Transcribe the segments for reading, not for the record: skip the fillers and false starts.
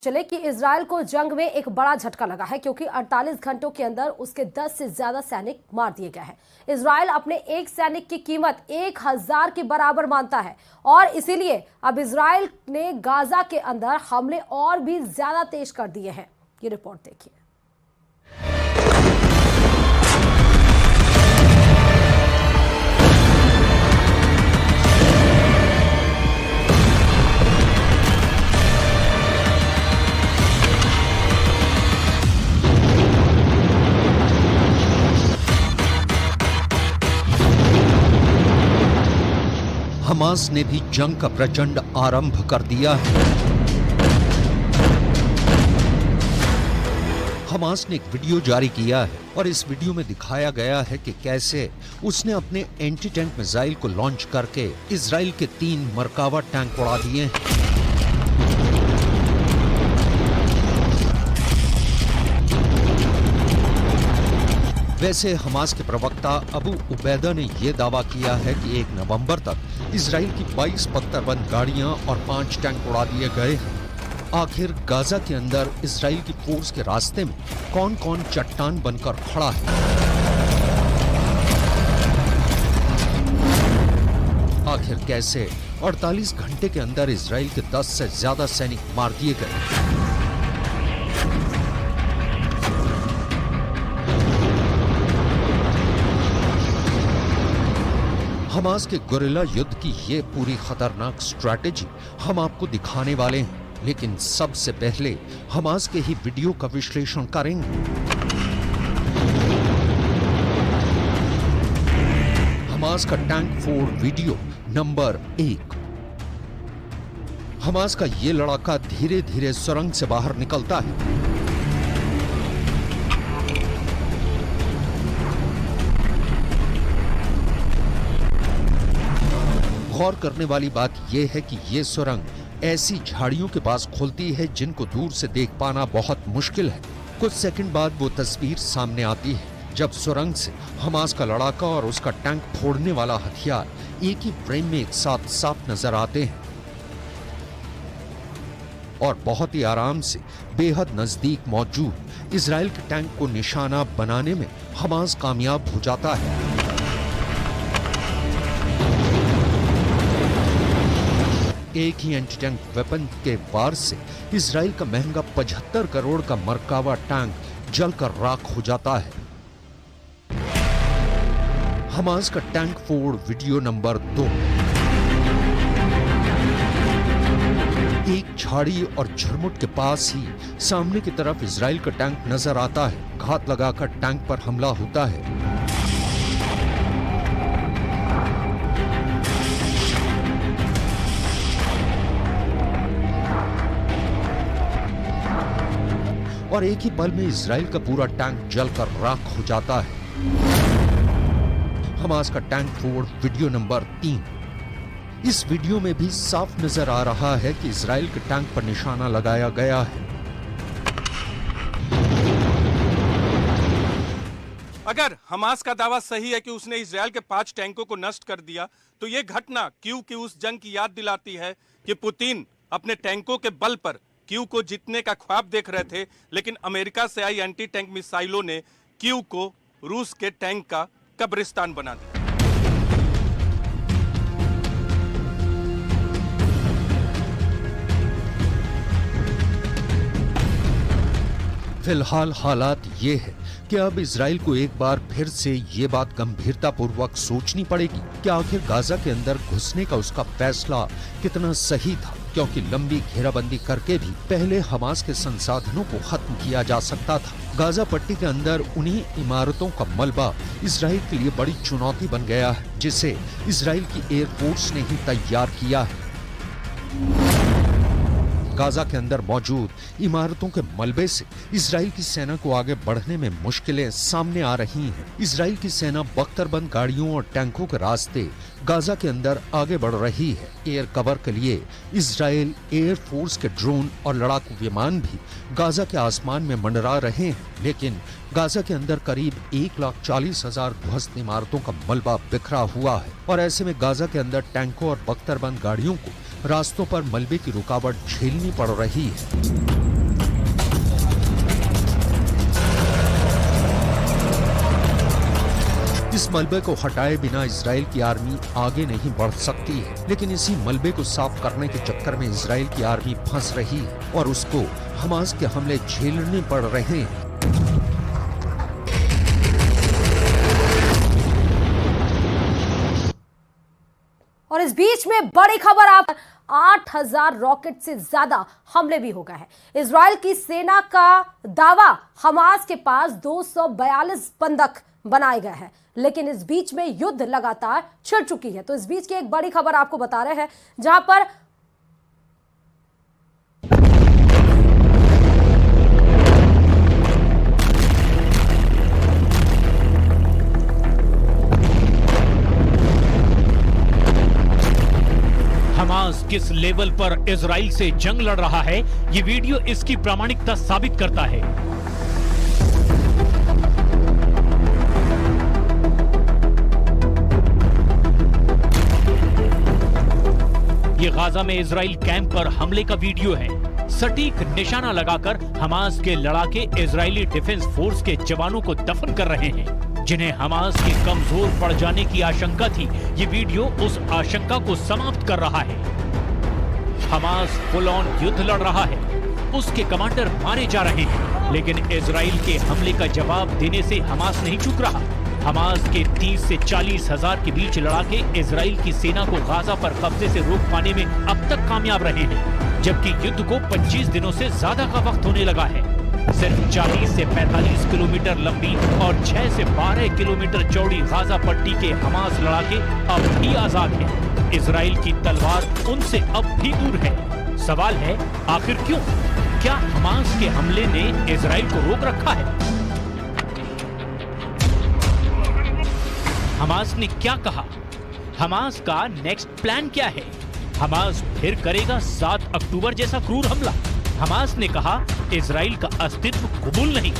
चले कि इजरायल को जंग में एक बड़ा झटका लगा है क्योंकि 48 घंटों के अंदर उसके 10 से ज्यादा सैनिक मार दिए गए हैं। इजरायल अपने एक सैनिक की कीमत 1000 के बराबर मानता है और इसीलिए अब इजरायल ने गाजा के अंदर हमले और भी ज्यादा तेज कर दिए हैं। ये रिपोर्ट देखिए। हमास ने भी जंग का प्रचंड आरंभ कर दिया है। हमास ने एक वीडियो जारी किया है और इस वीडियो में दिखाया गया है कि कैसे उसने अपने एंटी टैंक मिसाइल को लॉन्च करके इजराइल के 3 मरकावा टैंक उड़ा दिए हैं। वैसे हमास के प्रवक्ता अबू उबैदा ने यह दावा किया है कि 1 नवंबर तक इजराइल की 22 पत्थरबंद गाड़ियां और 5 टैंक उड़ा दिए गए हैं। आखिर गाजा के अंदर इजराइल की फोर्स के रास्ते में कौन कौन चट्टान बनकर खड़ा है? आखिर कैसे 48 घंटे के अंदर इजराइल के 10 से ज्यादा सैनिक मार दिए गए? हमास के गुरिल्ला युद्ध की ये पूरी खतरनाक स्ट्रैटेजी हम आपको दिखाने वाले हैं, लेकिन सबसे पहले हमास के ही वीडियो का विश्लेषण करेंगे। हमास का टैंक फोड़ वीडियो नंबर 1। हमास का ये लड़ाका धीरे धीरे सुरंग से बाहर निकलता है। गौर करने वाली बात यह है कि यह सुरंग ऐसी झाड़ियों के पास खुलती है जिनको दूर से देख पाना बहुत मुश्किल है। कुछ सेकंड बाद वो तस्वीर सामने आती है जब सुरंग से हमास का लड़ाका और उसका टैंक फोड़ने वाला हथियार एक ही फ्रेम में एक साथ साफ नजर आते हैं और बहुत ही आराम से बेहद नजदीक मौजूद इजराइल के टैंक को निशाना बनाने में हमास कामयाब हो जाता है। एक ही एंटी टैंक वेपन के वार से इजराइल का महंगा 75 करोड़ का मरकावा टैंक जलकर राख हो जाता है। हमास का टैंक फोड़ वीडियो नंबर 2। एक झाड़ी और झुरमुट के पास ही सामने की तरफ इजराइल का टैंक नजर आता है। घात लगाकर टैंक पर हमला होता है। और एक ही पल में इजराइल का पूरा टैंक जलकर राख हो जाता है। हमास का टैंक फोड़ वीडियो नंबर 3। इस वीडियो में भी साफ नजर आ रहा है कि इजराइल के टैंक पर निशाना लगाया गया है। अगर हमास का दावा सही है कि उसने इजराइल के 5 टैंकों को नष्ट कर दिया, तो यह घटना क्यू की उस जंग की याद दिलाती है कि पुतिन अपने टैंकों के बल पर क्यू को जीतने का ख्वाब देख रहे थे, लेकिन अमेरिका से आई एंटी टैंक मिसाइलों ने क्यू को रूस के टैंक का कब्रिस्तान बना दिया। फिलहाल हालात ये है कि अब इजराइल को एक बार फिर से ये बात गंभीरता पूर्वक सोचनी पड़ेगी कि आखिर गाजा के अंदर घुसने का उसका फैसला कितना सही था, क्योंकि लंबी घेराबंदी करके भी पहले हमास के संसाधनों को खत्म किया जा सकता था। गाजा पट्टी के अंदर उन्हीं इमारतों का मलबा इजराइल के लिए बड़ी चुनौती बन गया है, जिसे इजराइल की एयरफोर्स ने ही तैयार किया है। गाजा के अंदर मौजूद इमारतों के मलबे से इजराइल की सेना को आगे बढ़ने में मुश्किलें सामने आ रही हैं। इजराइल की सेना बख्तरबंद गाड़ियों और टैंकों के रास्ते गाजा के अंदर आगे बढ़ रही है। एयर कवर के लिए इजराइल एयर फोर्स के ड्रोन और लड़ाकू विमान भी गाजा के आसमान में मंडरा रहे हैं, लेकिन गाजा के अंदर करीब 1,40,000 ध्वस्त इमारतों का मलबा बिखरा हुआ है और ऐसे में गाजा के अंदर टैंकों और बख्तरबंद गाड़ियों को रास्तों पर मलबे की रुकावट झेलनी पड़ रही है। इस मलबे को हटाए बिना इजराइल की आर्मी आगे नहीं बढ़ सकती है, लेकिन इसी मलबे को साफ करने के चक्कर में इजराइल की आर्मी फंस रही है और उसको हमास के हमले झेलने पड़ रहे हैं। और इस बीच में बड़ी खबर, आप 8000 रॉकेट से ज्यादा हमले भी हो गए हैं। इजराइल की सेना का दावा, हमास के पास 242 बंधक बनाए गए हैं, लेकिन इस बीच में युद्ध लगातार छिड़ चुकी है। तो इस बीच की एक बड़ी खबर आपको बता रहे हैं, जहां पर हमास किस लेवल पर इजराइल से जंग लड़ रहा है, ये वीडियो इसकी प्रामाणिकता साबित करता है। ये गाजा में इजराइल कैंप पर हमले का वीडियो है। सटीक निशाना लगाकर हमास के लड़ाके इजरायली डिफेंस फोर्स के जवानों को दफन कर रहे हैं, जिन्हें हमास के कमजोर पड़ जाने की आशंका थी। ये वीडियो उस आशंका को समाप्त कर रहा है। हमास फुल ऑन युद्ध लड़ रहा है, उसके कमांडर मारे जा रहे हैं, लेकिन इजराइल के हमले का जवाब देने से हमास नहीं चूक रहा। हमास के 30 से 40 हजार के बीच लड़ाके इजराइल की सेना को गाजा पर कब्जे से रोक पाने में अब तक कामयाब रहे हैं, जबकि युद्ध को 25 दिनों से ज्यादा का वक्त होने लगा है। सिर्फ 40 से 45 किलोमीटर लंबी और 6 से 12 किलोमीटर चौड़ी गाजा पट्टी के हमास लड़ाके अब भी आजाद हैं। इजराइल की तलवार उनसे अब भी दूर है। सवाल है, आखिर क्यों? क्या हमास के हमले ने इजराइल को रोक रखा है? हमास ने क्या कहा? हमास का नेक्स्ट प्लान क्या है? हमास फिर करेगा 7 अक्टूबर जैसा क्रूर हमला? हमास ने कहा इजराइल का अस्तित्व कबूल नहीं।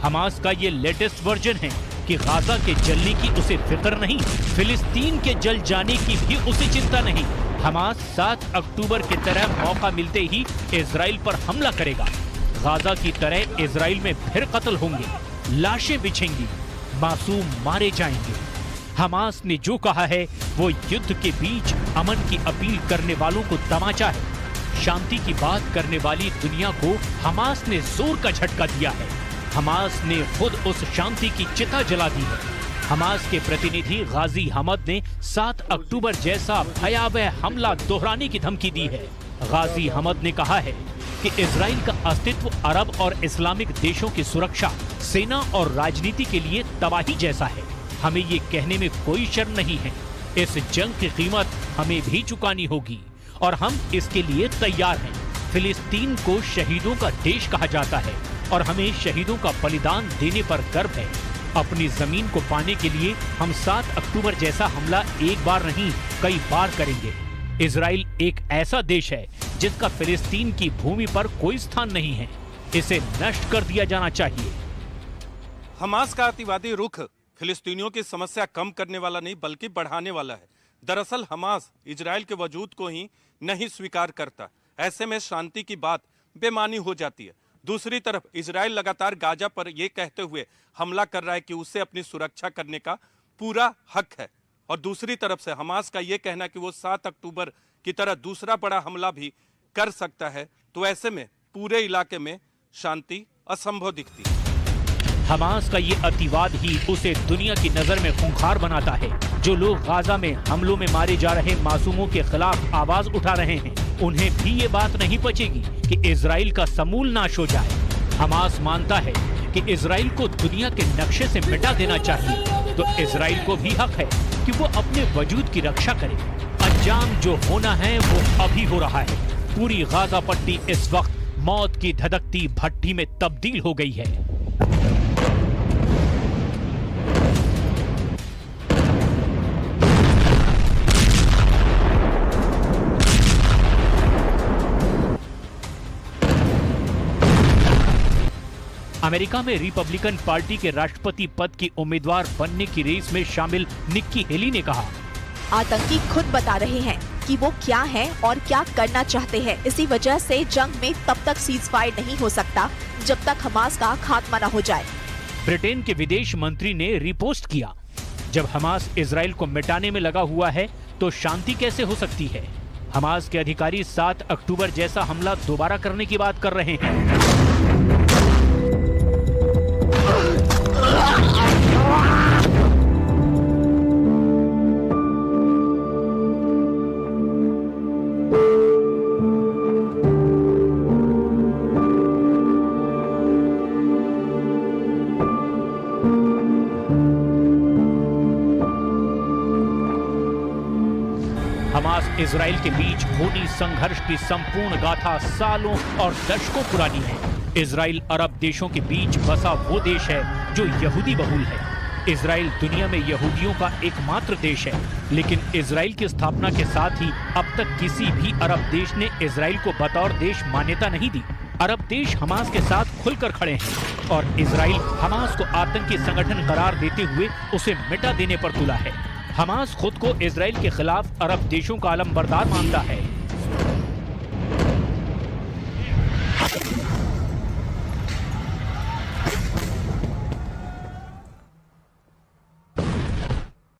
हमास का ये लेटेस्ट वर्जन है कि गाजा के जलने की उसे फिक्र नहीं, फिलिस्तीन के जल जाने की भी उसे चिंता नहीं। हमास 7 अक्टूबर की तरह मौका मिलते ही इजराइल पर हमला करेगा। गाजा की तरह इजराइल में फिर कत्ल होंगे, लाशें बिछेंगी, मासूम मारे जाएंगे। हमास ने जो कहा है वो युद्ध के बीच अमन की अपील करने वालों को तमाचा है। शांति की बात करने वाली दुनिया को हमास ने जोर का झटका दिया है। हमास ने खुद उस शांति की चिता जला दी है। हमास के प्रतिनिधि गाजी हमद ने 7 अक्टूबर जैसा भयावह हमला दोहराने की धमकी दी है। गाजी हमद ने कहा है कि इजराइल का अस्तित्व अरब और इस्लामिक देशों की सुरक्षा, सेना और राजनीति के लिए तबाही जैसा है। हमें ये कहने में कोई शर्म नहीं है। इस जंग की कीमत हमें भी चुकानी होगी और हम इसके लिए तैयार हैं। फिलिस्तीन को शहीदों का देश कहा जाता है और हमें शहीदों का बलिदान देने पर गर्व है। अपनी जमीन को पाने के लिए हम 7 अक्टूबर जैसा हमला एक बार नहीं, कई बार करेंगे। इजराइल एक ऐसा देश है जिसका फिलिस्तीन की भूमि पर कोई स्थान नहीं है। इसे नष्ट कर दिया जाना चाहिए। हमास का अतिवादी रुख फिलिस्तीनियों की समस्या कम करने वाला नहीं बल्कि बढ़ाने वाला है। दरअसल हमास इजराइल के वजूद को ही नहीं स्वीकार करता। ऐसे में शांति की बात बेमानी हो जाती है। दूसरी तरफ इजराइल लगातार गाजा पर यह कहते हुए हमला कर रहा है कि उसे अपनी सुरक्षा करने का पूरा हक है, और दूसरी तरफ से हमास का यह कहना कि वो 7 अक्टूबर की तरह दूसरा बड़ा हमला भी कर सकता है। तो ऐसे में पूरे इलाके में शांति असंभव दिखती है। हमास का ये अतिवाद ही उसे दुनिया की नजर में खूंखार बनाता है। जो लोग गाजा में हमलों में मारे जा रहे मासूमों के खिलाफ आवाज उठा रहे हैं, उन्हें भी ये बात नहीं पचेगी कि इजराइल का समूल नाश हो जाए। हमास मानता है कि इजराइल को दुनिया के नक्शे से मिटा देना चाहिए, तो इजराइल को भी हक है कि वो अपने वजूद की रक्षा करे। अंजाम जो होना है वो अभी हो रहा है। पूरी गाजा पट्टी इस वक्त मौत की धधकती भट्टी में तब्दील हो गई है। अमेरिका में रिपब्लिकन पार्टी के राष्ट्रपति पद की उम्मीदवार बनने की रेस में शामिल निक्की हेली ने कहा, आतंकी खुद बता रहे हैं कि वो क्या हैं और क्या करना चाहते हैं। इसी वजह से जंग में तब तक सीजफायर नहीं हो सकता जब तक हमास का खात्मा न हो जाए। ब्रिटेन के विदेश मंत्री ने रिपोस्ट किया, जब हमास इजराइल को मिटाने में लगा हुआ है तो शांति कैसे हो सकती है। हमास के अधिकारी 7 अक्टूबर जैसा हमला दोबारा करने की बात कर रहे हैं। हमास इजराइल के बीच खूनी संघर्ष की संपूर्ण गाथा सालों और दशकों पुरानी है। इजराइल अरब देशों के बीच बसा वो देश है जो यहूदी बहुल है। इजराइल दुनिया में यहूदियों का एकमात्र देश है, लेकिन इजराइल की स्थापना के साथ ही अब तक किसी भी अरब देश ने इजराइल को बतौर देश मान्यता नहीं दी। अरब देश हमास के साथ खुलकर खड़े हैं और इजराइल हमास को आतंकी संगठन करार देते हुए उसे मिटा देने पर तुला है। हमास खुद को इजराइल के खिलाफ अरब देशों का अलमबरदार मानता है।